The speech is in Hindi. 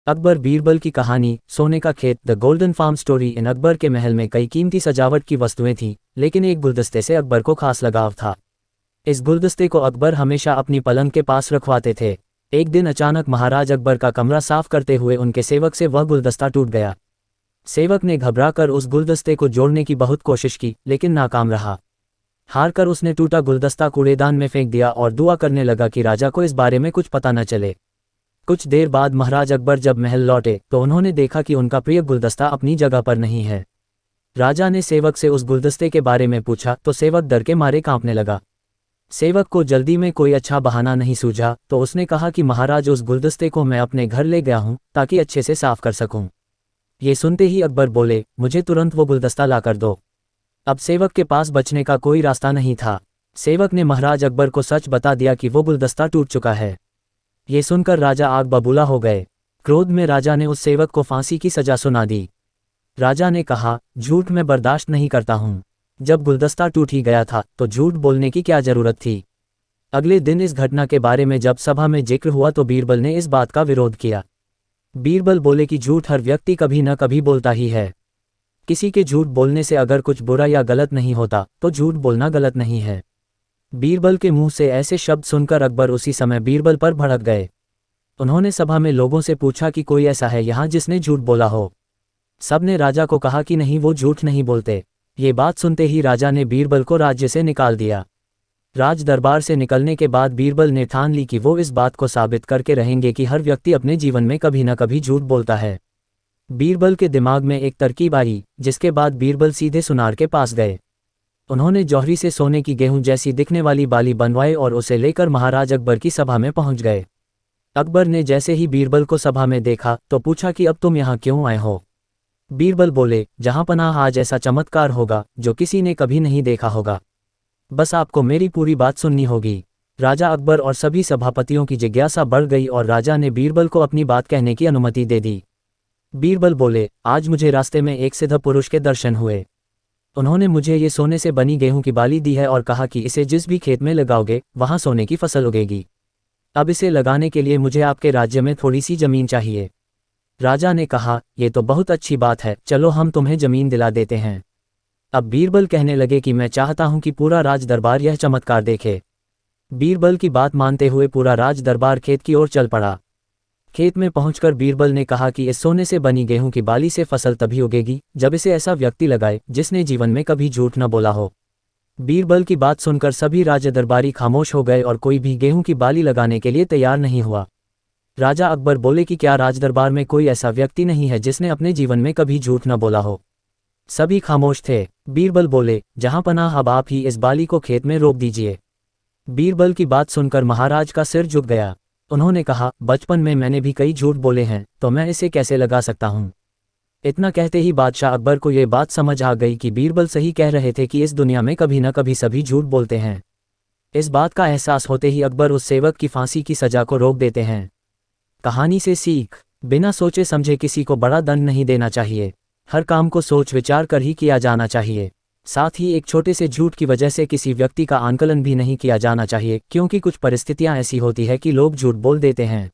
अकबर बीरबल की कहानी। सोने का खेत, द गोल्डन फार्म स्टोरी। इन अकबर के महल में कई कीमती सजावट की वस्तुएं थीं, लेकिन एक गुलदस्ते से अकबर को खास लगाव था। इस गुलदस्ते को अकबर हमेशा अपनी पलंग के पास रखवाते थे। एक दिन अचानक महाराज अकबर का कमरा साफ करते हुए उनके सेवक से वह गुलदस्ता टूट गया। सेवक ने घबराकर उस गुलदस्ते को जोड़ने की बहुत कोशिश की, लेकिन नाकाम रहा। हारकर उसने टूटा गुलदस्ता कूड़ेदान में फेंक दिया और दुआ करने लगा कि राजा को इस बारे में कुछ पता न चले। कुछ देर बाद महाराज अकबर जब महल लौटे तो उन्होंने देखा कि उनका प्रिय गुलदस्ता अपनी जगह पर नहीं है। राजा ने सेवक से उस गुलदस्ते के बारे में पूछा तो सेवक डर के मारे कांपने लगा। सेवक को जल्दी में कोई अच्छा बहाना नहीं सूझा तो उसने कहा कि महाराज, उस गुलदस्ते को मैं अपने घर ले गया हूं ताकि अच्छे से साफ कर सकूं। ये सुनते ही अकबर बोले, मुझे तुरंत वो गुलदस्ता ला कर दो। अब सेवक के पास बचने का कोई रास्ता नहीं था। सेवक ने महाराज अकबर को सच बता दिया कि वो गुलदस्ता टूट चुका है। ये सुनकर राजा आग बबूला हो गए। क्रोध में राजा ने उस सेवक को फांसी की सजा सुना दी। राजा ने कहा, झूठ मैं बर्दाश्त नहीं करता हूं। जब गुलदस्ता टूट ही गया था तो झूठ बोलने की क्या जरूरत थी। अगले दिन इस घटना के बारे में जब सभा में जिक्र हुआ तो बीरबल ने इस बात का विरोध किया। बीरबल बोले कि झूठ हर व्यक्ति कभी न कभी बोलता ही है। किसी के झूठ बोलने से अगर कुछ बुरा या गलत नहीं होता तो झूठ बोलना गलत नहीं है। बीरबल के मुंह से ऐसे शब्द सुनकर अकबर उसी समय बीरबल पर भड़क गए। उन्होंने सभा में लोगों से पूछा कि कोई ऐसा है यहाँ जिसने झूठ बोला हो। सबने राजा को कहा कि नहीं, वो झूठ नहीं बोलते। ये बात सुनते ही राजा ने बीरबल को राज्य से निकाल दिया। राज दरबार से निकलने के बाद बीरबल ने ठान ली कि वो इस बात को साबित करके रहेंगे कि हर व्यक्ति अपने जीवन में कभी न कभी झूठ बोलता है। बीरबल के दिमाग में एक तरकीब आई, जिसके बाद बीरबल सीधे सुनार के पास गए। उन्होंने जौहरी से सोने की गेहूं जैसी दिखने वाली बाली बनवाई और उसे लेकर महाराज अकबर की सभा में पहुंच गए। अकबर ने जैसे ही बीरबल को सभा में देखा तो पूछा कि अब तुम यहाँ क्यों आए हो। बीरबल बोले, जहां पनाह आज ऐसा चमत्कार होगा जो किसी ने कभी नहीं देखा होगा। बस आपको मेरी पूरी बात सुननी होगी। राजा अकबर और सभी सभापतियों की जिज्ञासा बढ़ गई और राजा ने बीरबल को अपनी बात कहने की अनुमति दे दी। बीरबल बोले, आज मुझे रास्ते में एक सिद्ध पुरुष के दर्शन हुए। उन्होंने मुझे ये सोने से बनी गेहूं की बाली दी है और कहा कि इसे जिस भी खेत में लगाओगे वहां सोने की फसल उगेगी। अब इसे लगाने के लिए मुझे आपके राज्य में थोड़ी सी जमीन चाहिए। राजा ने कहा, यह तो बहुत अच्छी बात है, चलो हम तुम्हें जमीन दिला देते हैं। अब बीरबल कहने लगे कि मैं चाहता हूं कि पूरा राज दरबार यह चमत्कार देखे। बीरबल की बात मानते हुए पूरा राज दरबार खेत की ओर चल पड़ा। खेत में पहुंचकर बीरबल ने कहा कि इस सोने से बनी गेहूं की बाली से फसल तभी उगेगी जब इसे ऐसा व्यक्ति लगाए जिसने जीवन में कभी झूठ न बोला हो। बीरबल की बात सुनकर सभी राज दरबारी खामोश हो गए और कोई भी गेहूं की बाली लगाने के लिए तैयार नहीं हुआ। राजा अकबर बोले कि क्या राज दरबार में कोई ऐसा व्यक्ति नहीं है जिसने अपने जीवन में कभी झूठ न बोला हो। सभी खामोश थे। बीरबल बोले, जहां पनाह अब आप ही इस बाली को खेत में रोप दीजिए। बीरबल की बात सुनकर महाराज का सिर झुक गया। उन्होंने कहा, बचपन में मैंने भी कई झूठ बोले हैं, तो मैं इसे कैसे लगा सकता हूं। इतना कहते ही बादशाह अकबर को ये बात समझ आ गई कि बीरबल सही कह रहे थे कि इस दुनिया में कभी न कभी सभी झूठ बोलते हैं। इस बात का एहसास होते ही अकबर उस सेवक की फांसी की सजा को रोक देते हैं। कहानी से सीख, बिना सोचे समझे किसी को बड़ा दंड नहीं देना चाहिए। हर काम को सोच विचार कर ही किया जाना चाहिए। साथ ही एक छोटे से झूठ की वजह से किसी व्यक्ति का आंकलन भी नहीं किया जाना चाहिए, क्योंकि कुछ परिस्थितियां ऐसी होती है कि लोग झूठ बोल देते हैं।